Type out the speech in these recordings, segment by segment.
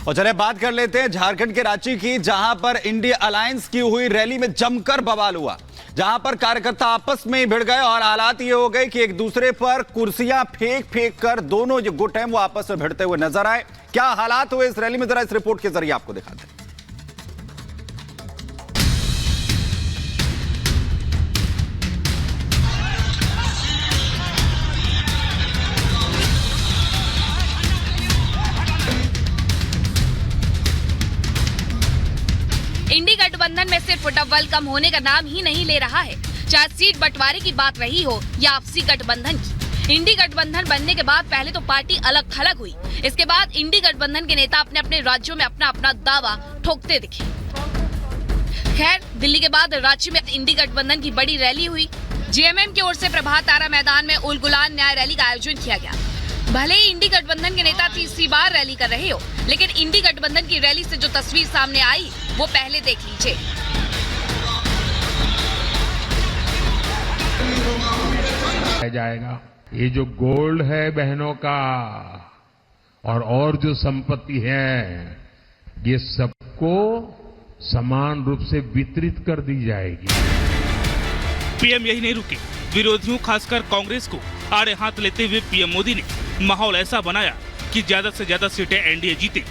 और चले बात कर लेते हैं झारखंड के रांची की, जहां पर इंडिया अलायंस की हुई रैली में जमकर बवाल हुआ, जहां पर कार्यकर्ता आपस में ही भिड़ गए और हालात ये हो गए कि एक दूसरे पर कुर्सियां फेंक कर दोनों जो गुट हैं वो आपस में भिड़ते हुए नजर आए। क्या हालात हुए इस रैली में, जरा इस रिपोर्ट के जरिए आपको दिखाते हैं। इंडी गठबंधन में सिर्फ डबल कम होने का नाम ही नहीं ले रहा है। चाहे सीट बंटवारे की बात रही हो या आपसी गठबंधन की, इंडी गठबंधन बनने के बाद पहले तो पार्टी अलग थलग हुई। इसके बाद इंडी गठबंधन के नेता अपने अपने राज्यों में अपना अपना दावा ठोकते दिखे। खैर, दिल्ली के बाद रांची में इंडी गठबंधन की बड़ी रैली हुई। जेएमएम की ओर से प्रभात तारा मैदान में उल गुलान न्याय रैली का आयोजन किया गया। भले ही इंडी गठबंधन के नेता तीसरी बार रैली कर रहे हो, लेकिन इंडी गठबंधन की रैली से जो तस्वीर सामने आई वो पहले देख लीजिए। जाएगा ये जो गोल्ड है बहनों का और जो संपत्ति है, ये सबको समान रूप से वितरित कर दी जाएगी। पीएम यही नहीं रुके, विरोधियों खासकर कांग्रेस को आड़े हाथ लेते हुए पीएम मोदी ने माहौल ऐसा बनाया कि ज्यादा से ज्यादा सीटें एनडीए जीते।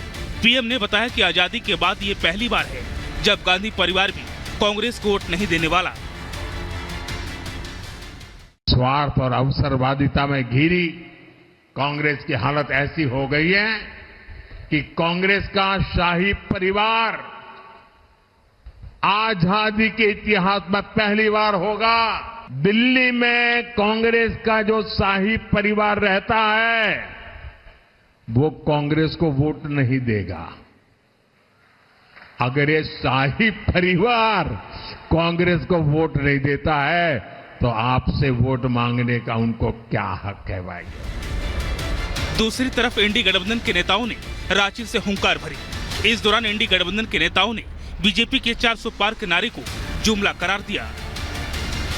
पीएम ने बताया कि आजादी के बाद ये पहली बार है जब गांधी परिवार भी कांग्रेस को वोट नहीं देने वाला। स्वार्थ और अवसरवादिता में घिरी कांग्रेस की हालत ऐसी हो गई है कि कांग्रेस का शाही परिवार आजादी के इतिहास में पहली बार होगा। दिल्ली में कांग्रेस का जो शाही परिवार रहता है वो कांग्रेस को वोट नहीं देगा। अगर ये शाही परिवार कांग्रेस को वोट नहीं देता है तो आपसे वोट मांगने का उनको क्या हक है भाई। दूसरी तरफ इंडी गठबंधन के नेताओं ने रांची से हुंकार भरी। इस दौरान इंडी गठबंधन के नेताओं ने बीजेपी के 400 पार के नारे को जुमला करार दिया।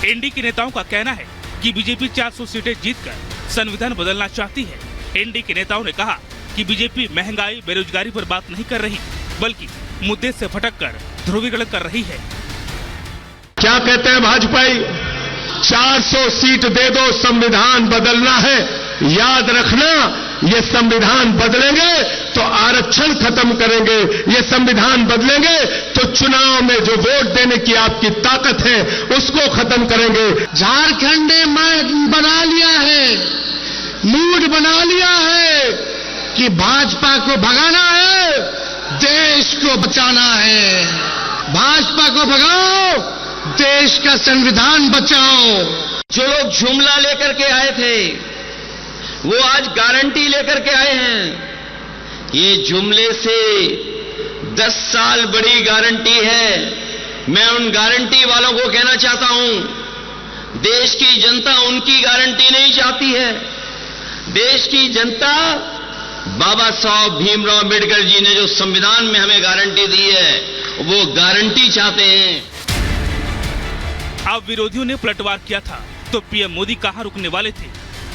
इंडी के नेताओं का कहना है कि बीजेपी 400 सीटें जीतकर संविधान बदलना चाहती है। इंडी के नेताओं ने कहा कि बीजेपी महंगाई बेरोजगारी पर बात नहीं कर रही, बल्कि मुद्दे से भटककर ध्रुवीकरण कर रही है। क्या कहते हैं भाजपाई? 400 सीट दे दो, संविधान बदलना है। याद रखना, ये संविधान बदलेंगे तो आरक्षण खत्म करेंगे, ये संविधान बदलेंगे तो चुनाव में जो वोट देने की आपकी ताकत है उसको खत्म करेंगे। झारखंड ने बना लिया है, मूड बना लिया है कि भाजपा को भगाना है, देश को बचाना है। भाजपा को भगाओ, देश का संविधान बचाओ। जो लोग जुमला लेकर के आए थे वो आज गारंटी लेकर के आए हैं। ये जुमले से 10 साल बड़ी गारंटी है। मैं उन गारंटी वालों को कहना चाहता हूं, देश की जनता उनकी गारंटी नहीं चाहती है। देश की जनता बाबा साहब भीमराव अम्बेडकर जी ने जो संविधान में हमें गारंटी दी है वो गारंटी चाहते हैं। अब विरोधियों ने पलटवार किया था तो पीएम मोदी कहां रुकने वाले थे।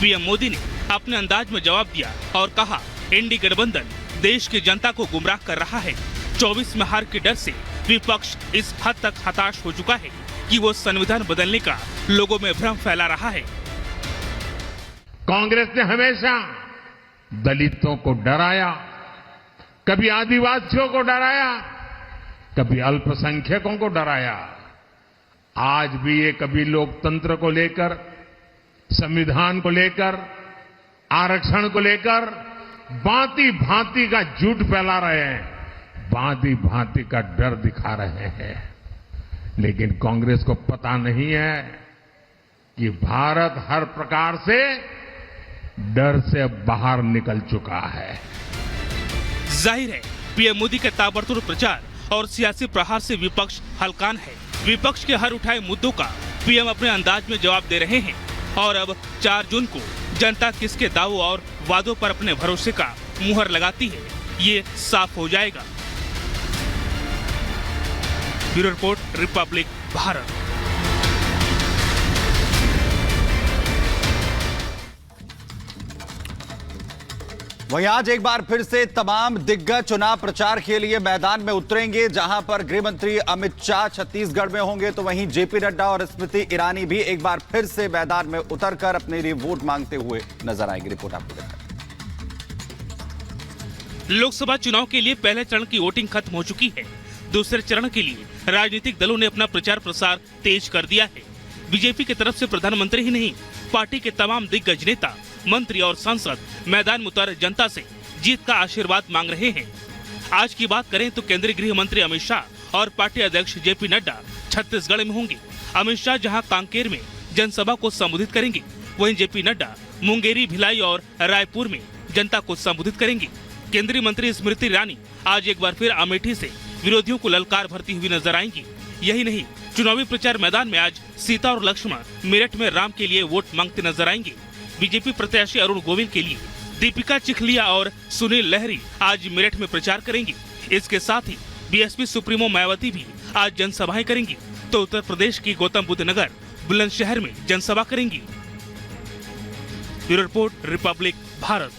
पीएम मोदी ने अपने अंदाज में जवाब दिया और कहा, इंडी गठबंधन देश की जनता को गुमराह कर रहा है। 24 में हार के डर से विपक्ष इस हद तक हताश हो चुका है कि वो संविधान बदलने का लोगों में भ्रम फैला रहा है। कांग्रेस ने हमेशा दलितों को डराया, कभी आदिवासियों को डराया, कभी अल्पसंख्यकों को डराया। आज भी ये कभी लोकतंत्र को लेकर, संविधान को लेकर, आरक्षण को लेकर भांति भांति का झूठ फैला रहे हैं, भांति भांति का डर दिखा रहे हैं। लेकिन कांग्रेस को पता नहीं है कि भारत हर प्रकार से डर से बाहर निकल चुका है। जाहिर है, पीएम मोदी के ताबड़तोड़ प्रचार और सियासी प्रहार से विपक्ष हलकान है। विपक्ष के हर उठाए मुद्दों का पीएम अपने अंदाज में जवाब दे रहे हैं और अब 4 जून को जनता किसके दावों और वादों पर अपने भरोसे का मुहर लगाती है, ये साफ हो जाएगा। Bureau report, Republic Bharat. वहीं आज एक बार फिर से तमाम दिग्गज चुनाव प्रचार के लिए मैदान में उतरेंगे। जहां पर गृह मंत्री अमित शाह छत्तीसगढ़ में होंगे तो वहीं जेपी नड्डा और स्मृति ईरानी भी एक बार फिर से मैदान में उतरकर अपने लिए वोट मांगते हुए नजर आएंगे। रिपोर्ट आपको देखें। लोकसभा चुनाव के लिए पहले चरण की वोटिंग खत्म हो चुकी है। दूसरे चरण के लिए राजनीतिक दलों ने अपना प्रचार प्रसार तेज कर दिया है। बीजेपी की तरफ से प्रधानमंत्री ही नहीं, पार्टी के तमाम दिग्गज नेता, मंत्री और सांसद मैदान में उतर जनता से जीत का आशीर्वाद मांग रहे हैं। आज की बात करें तो केंद्रीय गृह मंत्री अमित शाह और पार्टी अध्यक्ष जेपी नड्डा छत्तीसगढ़ में होंगे। अमित शाह जहां कांकेर में जनसभा को संबोधित करेंगे, वहीं जेपी नड्डा मुंगेरी, भिलाई और रायपुर में जनता को संबोधित करेंगे। केंद्रीय मंत्री स्मृति ईरानी आज एक बार फिर अमेठी से विरोधियों को ललकार भरती हुई नजर आएंगी। यही नहीं, चुनावी प्रचार मैदान में आज सीता और लक्ष्मण मेरठ में राम के लिए वोट मांगते नजर आएंगे। बीजेपी प्रत्याशी अरुण गोविल के लिए दीपिका चिखलिया और सुनील लहरी आज मेरठ में प्रचार करेंगे। इसके साथ ही बीएसपी सुप्रीमो मायावती भी आज जनसभाएं करेंगी तो उत्तर प्रदेश की गौतम बुद्ध नगर बुलंदशहर में जनसभा करेंगी। Bureau report, Republic Bharat.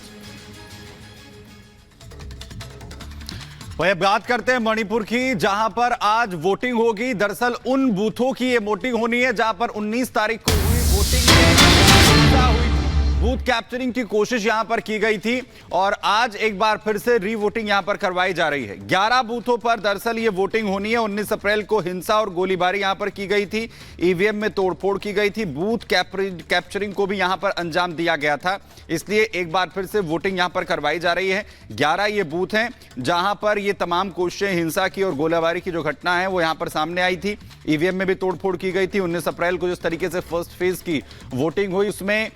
वही बात करते हैं मणिपुर की, जहां पर आज वोटिंग होगी। दरअसल उन बूथों की ये वोटिंग होनी है जहां पर 19 तारीख को हुई वोटिंग हुई, बूथ कैप्चरिंग की कोशिश यहां पर की गई थी और आज एक बार फिर से री वोटिंग यहां पर करवाई जा रही है। 11 बूथों पर दरअसल ये वोटिंग होनी है। 19 अप्रैल को हिंसा और गोलीबारी यहां पर की गई थी, ईवीएम में तोड़फोड़ की गई थी, बूथ कैप्चरिंग को भी यहां पर अंजाम दिया गया था। इसलिए एक बार फिर से वोटिंग यहां पर करवाई जा रही है। 11 ये बूथ हैं जहां पर ये तमाम कोशिशें हिंसा की और गोलीबारी की जो घटना है वो यहां पर सामने आई थी। ईवीएम में भी तोड़फोड़ की गई थी। 19 अप्रैल को जिस तरीके से फर्स्ट फेज की वोटिंग हुई उसमें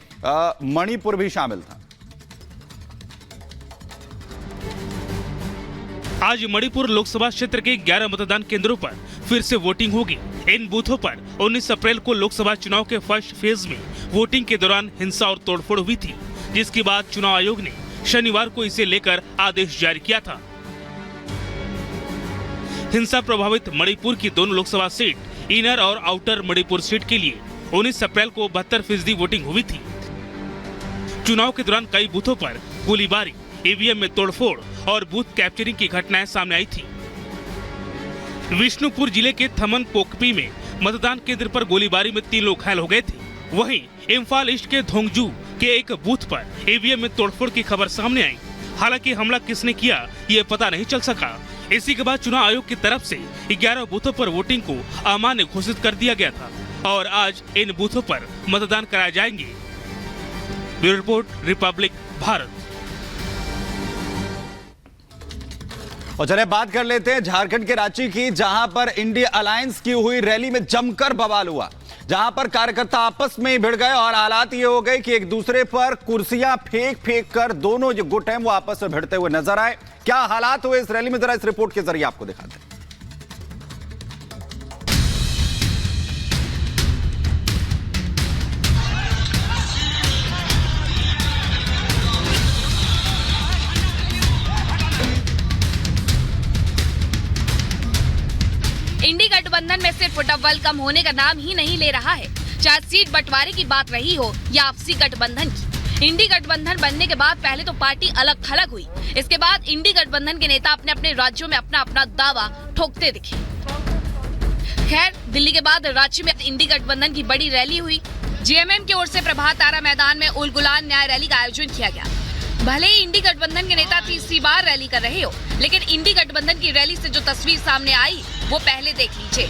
मणिपुर भी शामिल था। आज मणिपुर लोकसभा क्षेत्र के 11 मतदान केंद्रों पर फिर से वोटिंग होगी। इन बूथों पर 19 अप्रैल को लोकसभा चुनाव के फर्स्ट फेज में वोटिंग के दौरान हिंसा और तोड़फोड़ हुई थी, जिसके बाद चुनाव आयोग ने शनिवार को इसे लेकर आदेश जारी किया था। हिंसा प्रभावित मणिपुर की दोनों लोकसभा सीट, इनर और आउटर मणिपुर सीट के लिए 19 अप्रैल को 72% वोटिंग हुई थी। चुनाव के दौरान कई बूथों पर गोलीबारी, ईवीएम में तोड़फोड़ और बूथ कैप्चरिंग की घटनाएं सामने आई थी। विष्णुपुर जिले के थमन पोकपी में मतदान केंद्र पर गोलीबारी में 3 लोग घायल हो गए थे। वहीं इम्फाल ईस्ट के धोंगजू के एक बूथ पर ईवीएम में तोड़फोड़ की खबर सामने आई। हालांकि हमला किसने किया ये पता नहीं चल सका। इसी के बाद चुनाव आयोग की तरफ से 11 बूथों पर वोटिंग को अमान्य घोषित कर दिया गया था और आज इन बूथों पर मतदान कराए जाएंगे। Bureau report, Republic Bharat. और चले बात कर लेते हैं झारखंड के रांची की, जहां पर इंडिया अलायंस की हुई रैली में जमकर बवाल हुआ। जहां पर कार्यकर्ता आपस में ही भिड़ गए और हालात ये हो गए कि एक दूसरे पर कुर्सियां फेंक कर दोनों जो गुट हैं वो आपस में भिड़ते हुए नजर आए। क्या हालात हुए इस रैली में, जरा इस रिपोर्ट के जरिए आपको दिखाते हैं। इंडी गठबंधन में सिर्फ डबल कम होने का नाम ही नहीं ले रहा है। चाहे सीट बंटवारे की बात रही हो या आपसी गठबंधन की, इंडी गठबंधन बनने के बाद पहले तो पार्टी अलग थलग हुई। इसके बाद इंडी गठबंधन के नेता अपने अपने राज्यों में अपना अपना दावा ठोकते दिखे। खैर, दिल्ली के बाद रांची में इंडी गठबंधन की बड़ी रैली हुई। जेएमएम की ओर से प्रभात तारा मैदान में उल गुलान न्याय रैली का आयोजन किया गया। भले ही इंडी गठबंधन के नेता तीसरी बार रैली कर रहे हो, लेकिन इंडी गठबंधन की रैली से जो तस्वीर सामने आई वो पहले देख लीजिए।